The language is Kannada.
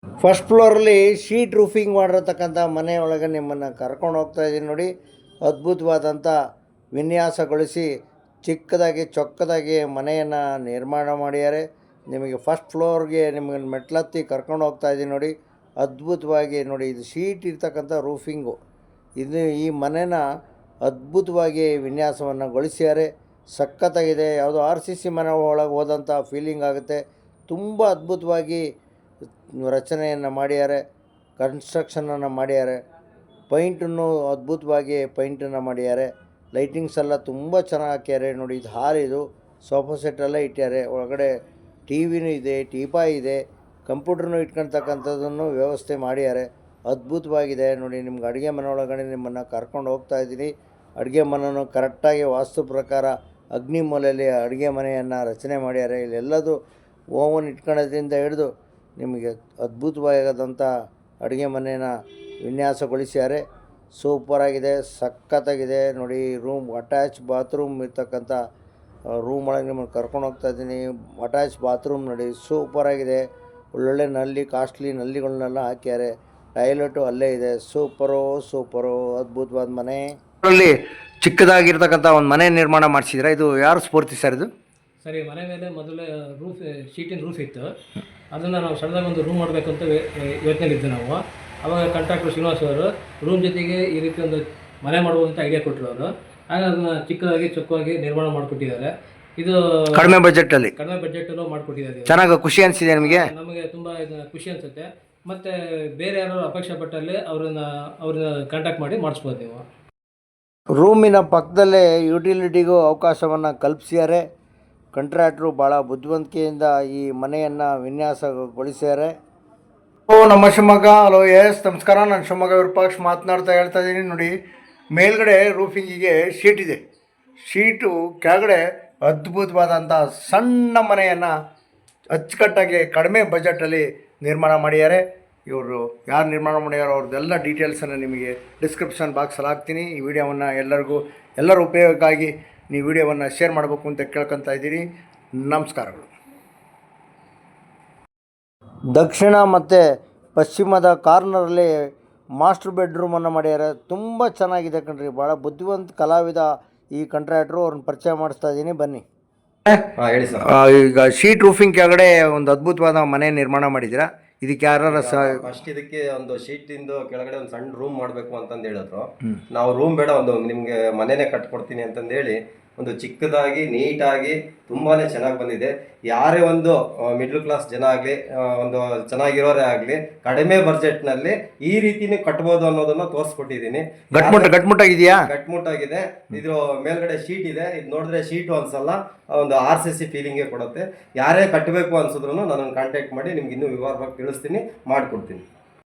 ಫಸ್ಟ್ ಫ್ಲೋರಲ್ಲಿ ಶೀಟ್ ರೂಫಿಂಗ್ ಮಾಡಿರತಕ್ಕಂಥ ಮನೆ ಒಳಗೆ ನಿಮ್ಮನ್ನು ಕರ್ಕೊಂಡು ಹೋಗ್ತಾ ಇದ್ದೀನಿ ನೋಡಿ. ಅದ್ಭುತವಾದಂಥ ವಿನ್ಯಾಸಗೊಳಿಸಿ ಚಿಕ್ಕದಾಗಿ ಚೊಕ್ಕದಾಗಿ ಮನೆಯನ್ನು ನಿರ್ಮಾಣ ಮಾಡಿದ್ದಾರೆ. ನಿಮಗೆ ಫಸ್ಟ್ ಫ್ಲೋರ್ಗೆ ನಿಮಗೆ ಮೆಟ್ಲತ್ತಿ ಕರ್ಕೊಂಡು ಹೋಗ್ತಾ ಇದ್ದೀನಿ ನೋಡಿ. ಅದ್ಭುತವಾಗಿ ನೋಡಿ, ಇದು ಶೀಟ್ ಇರ್ತಕ್ಕಂಥ ರೂಫಿಂಗು. ಈ ಮನೆನ ಅದ್ಭುತವಾಗಿ ವಿನ್ಯಾಸವನ್ನು ಗೊಳಿಸಿದ್ದಾರೆ. ಸಖತ್ತಾಗಿದೆ. ಯಾವುದೋ RCC ಮನೆ ಒಳಗೆ ಹೋದಂಥ ಫೀಲಿಂಗ್ ಆಗುತ್ತೆ. ತುಂಬ ಅದ್ಭುತವಾಗಿ ರಚನೆಯನ್ನು ಮಾಡಿದ್ದಾರೆ, ಕನ್ಸ್ಟ್ರಕ್ಷನನ್ನು ಮಾಡಿದ್ದಾರೆ. ಪೈಂಟನ್ನು ಅದ್ಭುತವಾಗಿ ಪೈಂಟನ್ನು ಮಾಡಿದ್ದಾರೆ. ಲೈಟಿಂಗ್ಸ್ ಎಲ್ಲ ತುಂಬ ಚೆನ್ನಾಗಿ ಹಾಕ್ಯಾರೆ ನೋಡಿ. ಇದು ಹಾಲಿದು ಸೋಫಾ ಸೆಟ್ಟೆಲ್ಲ ಇಟ್ಟಾರೆ. ಒಳಗಡೆ TV ಇದೆ, ಟೀಪಾಯ್ ಇದೆ, ಕಂಪ್ಯೂಟ್ರನ್ನು ಇಟ್ಕೊಳ್ತಕ್ಕಂಥದ್ದನ್ನು ವ್ಯವಸ್ಥೆ ಮಾಡಿದ್ದಾರೆ. ಅದ್ಭುತವಾಗಿದೆ ನೋಡಿ. ನಿಮ್ಗೆ ಅಡುಗೆ ಮನೆ ಒಳಗಡೆ ನಿಮ್ಮನ್ನು ಕರ್ಕೊಂಡು ಹೋಗ್ತಾ ಇದ್ದೀನಿ. ಅಡುಗೆ ಮನೆಯೂ ಕರೆಕ್ಟಾಗಿ ವಾಸ್ತು ಪ್ರಕಾರ ಅಗ್ನಿ ಮೂಲೆಯಲ್ಲಿ ಅಡುಗೆ ಮನೆಯನ್ನು ರಚನೆ ಮಾಡ್ಯಾರೆ. ಇಲ್ಲೆಲ್ಲದು ಓವನ್ ಇಟ್ಕೊಳ್ಳೋದ್ರಿಂದ ಹಿಡಿದು ನಿಮಗೆ ಅದ್ಭುತವಾದಂಥ ಅಡುಗೆ ಮನೆಯ ವಿನ್ಯಾಸಗೊಳಿಸ್ಯಾರೆ. ಸೂಪರಾಗಿದೆ, ಸಖತ್ತಾಗಿದೆ ನೋಡಿ. ರೂಮ್ ಅಟ್ಯಾಚ್ ಬಾತ್ರೂಮ್ ಇರ್ತಕ್ಕಂಥ ರೂಮ್ ಒಳಗೆ ನಿಮ್ಮನ್ನು ಕರ್ಕೊಂಡು ಹೋಗ್ತಾ ಇದ್ದೀನಿ. ಅಟ್ಯಾಚ್ ಬಾತ್ರೂಮ್ ನೋಡಿ, ಸೂಪರಾಗಿದೆ. ಒಳ್ಳೊಳ್ಳೆ ನಲ್ಲಿ, ಕಾಸ್ಟ್ಲಿ ನಲ್ಲಿಗಳನ್ನೆಲ್ಲ ಹಾಕ್ಯಾರೆ. ಟಾಯ್ಲೆಟು ಅಲ್ಲೇ ಇದೆ. ಸೂಪರು ಅದ್ಭುತವಾದ ಮನೆ. ಅದರಲ್ಲಿ ಚಿಕ್ಕದಾಗಿರ್ತಕ್ಕಂಥ ಒಂದು ಮನೆ ನಿರ್ಮಾಣ ಮಾಡಿಸಿದ್ರೆ ಇದು ಯಾರು ಸ್ಫೂರ್ತಿ ಸರ್? ಇದು ಸರಿ, ಮನೆ ಮೇಲೆ ಮೊದಲೇ ಶೀಟಿನ ರೂಫ್ ಇತ್ತು. ಅದನ್ನು ನಾವು ಸಣ್ಣದಾಗಿ ಒಂದು ರೂಮ್ ಮಾಡಬೇಕು ಅಂತ ಯೋಚನೆಯಲ್ಲಿದ್ದು ನಾವು. ಆವಾಗ ಕಾಂಟ್ರಾಕ್ಟರ್ ಶ್ರೀನಿವಾಸ್ ಅವರು ರೂಮ್ ಜೊತೆಗೆ ಈ ರೀತಿ ಒಂದು ಮನೆ ಮಾಡ್ಬೋದು ಅಂತ ಐಡಿಯಾ ಕೊಟ್ಟರು ಅವರು. ಹಾಗೆ ಅದನ್ನು ಚಿಕ್ಕದಾಗಿ ಚೊಕ್ಕವಾಗಿ ನಿರ್ಮಾಣ ಮಾಡಿಕೊಟ್ಟಿದ್ದಾರೆ. ಇದು ಕಡಿಮೆ ಬಜೆಟಲ್ಲಿ ಮಾಡಿಕೊಟ್ಟಿದ್ದಾರೆ. ಚೆನ್ನಾಗಿ ಖುಷಿ ಅನಿಸಿದೆ ನಿಮಗೆ? ನಮಗೆ ತುಂಬ ಖುಷಿ ಅನಿಸುತ್ತೆ. ಮತ್ತು ಬೇರೆ ಯಾರು ಅಪೇಕ್ಷೆ ಪಟ್ಟಲ್ಲಿ ಅವ್ರನ್ನ ಕಾಂಟ್ಯಾಕ್ಟ್ ಮಾಡಿ ಮಾಡಿಸ್ಬೋದು ನೀವು. ರೂಮಿನ ಪಕ್ಕದಲ್ಲೇ ಯುಟಿಲಿಟಿಗೂ ಅವಕಾಶವನ್ನು ಕಲ್ಪಿಸಿದ್ದಾರೆ. ಕಾಂಟ್ರಾಕ್ಟ್ರು ಭಾಳ ಬುದ್ಧಿವಂತಿಕೆಯಿಂದ ಈ ಮನೆಯನ್ನು ವಿನ್ಯಾಸಗೊಳಿಸ್ಯಾರೆ. ನಮ್ಮ ಶಿವಮೊಗ್ಗ. ಹಲೋ ನಮಸ್ಕಾರ. ನಾನು ಶಿವಮೊಗ್ಗ ವಿರೂಪಾಕ್ಷ ಮಾತನಾಡ್ತಾ ಹೇಳ್ತಾ ಇದ್ದೀನಿ ನೋಡಿ. ಮೇಲ್ಗಡೆ ರೂಫಿಂಗಿಗೆ ಶೀಟ್ ಇದೆ. ಶೀಟು ಕೆಳಗಡೆ ಅದ್ಭುತವಾದಂಥ ಸಣ್ಣ ಮನೆಯನ್ನು ಅಚ್ಚುಕಟ್ಟಾಗಿ ಕಡಿಮೆ ಬಜೆಟಲ್ಲಿ ನಿರ್ಮಾಣ ಮಾಡಿದ್ದಾರೆ. ಇವರು ಯಾರು ನಿರ್ಮಾಣ ಮಾಡ್ಯಾರೋ ಅವ್ರದ್ದೆಲ್ಲ ಡೀಟೇಲ್ಸನ್ನು ನಿಮಗೆ ಡಿಸ್ಕ್ರಿಪ್ಷನ್ ಬಾಕ್ಸಲ್ಲಿ ಹಾಕ್ತೀನಿ. ಈ ವಿಡಿಯೋವನ್ನು ಎಲ್ಲರ ಉಪಯೋಗಕ್ಕಾಗಿ ನೀವು ವಿಡಿಯೋವನ್ನು ಶೇರ್ ಮಾಡಬೇಕು ಅಂತ ಕೇಳ್ಕೊತಾ ಇದ್ದೀನಿ. ನಮಸ್ಕಾರಗಳು. ದಕ್ಷಿಣ ಮತ್ತು ಪಶ್ಚಿಮದ ಕಾರ್ನರಲ್ಲಿ ಮಾಸ್ಟರ್ ಬೆಡ್ರೂಮನ್ನು ಮಾಡ್ಯಾರೆ. ತುಂಬ ಚೆನ್ನಾಗಿದೆ ಕಣ್ರಿ. ಭಾಳ ಬುದ್ಧಿವಂತ ಕಲಾವಿದ ಈ ಕಾಂಟ್ರಾಕ್ಟ್ರು. ಅವ್ರನ್ನ ಪರಿಚಯ ಮಾಡಿಸ್ತಾ ಇದ್ದೀನಿ, ಬನ್ನಿ. ಹೇಳಿ ಸರ್. ಈಗ ಶೀಟ್ ರೂಫಿಂಗ್ ಕೆಳಗಡೆ ಒಂದು ಅದ್ಭುತವಾದ ಮನೆ ನಿರ್ಮಾಣ ಮಾಡಿದ್ದೀರಾ. ಇದಕ್ಕೆ ಯಾರು ಫಸ್ಟ್ ಇದಕ್ಕೆ ಒಂದು ಶೀಟಿಂದು ಕೆಳಗಡೆ ಒಂದು ಸಣ್ಣ ರೂಮ್ ಮಾಡಬೇಕು ಅಂತಂದು ಹೇಳಿದ್ರು. ನಾವು ರೂಮ್ ಬೇಡ, ಒಂದು ನಿಮಗೆ ಮನೆನೇ ಕಟ್ಕೊಡ್ತೀನಿ ಅಂತಂದು ಹೇಳಿ ಒಂದು ಚಿಕ್ಕದಾಗಿ ನೀಟಾಗಿ ತುಂಬಾನೇ ಚೆನ್ನಾಗಿ ಬಂದಿದೆ. ಯಾರೇ ಒಂದು ಮಿಡ್ಲ್ ಕ್ಲಾಸ್ ಜನ ಆಗಲಿ, ಒಂದು ಚೆನ್ನಾಗಿರೋರೇ ಆಗಲಿ, ಕಡಿಮೆ ಬಜೆಟ್ನಲ್ಲಿ ಈ ರೀತಿನೇ ಕಟ್ಬೋದು ಅನ್ನೋದನ್ನ ತೋರಿಸ್ಕೊಟ್ಟಿದ್ದೀನಿ. ಗಟ್ಮುಟ್ಟಾಗಿದೆ. ಇದ್ರ ಮೇಲ್ಗಡೆ ಶೀಟ್ ಇದೆ. ಇದು ನೋಡಿದ್ರೆ ಶೀಟು ಅನ್ಸಲ್ಲ, ಒಂದು RCC ಫೀಲಿಂಗೇ ಕೊಡುತ್ತೆ. ಯಾರೇ ಕಟ್ಟಬೇಕು ಅನ್ಸಿದ್ರು ನನ್ನನ್ನು ಕಾಂಟ್ಯಾಕ್ಟ್ ಮಾಡಿ ನಿಮ್ಗೆ ಇನ್ನೂ ವಿವರವಾಗಿ ತಿಳಿಸ್ತೀನಿ, ಮಾಡಿಕೊಡ್ತೀನಿ.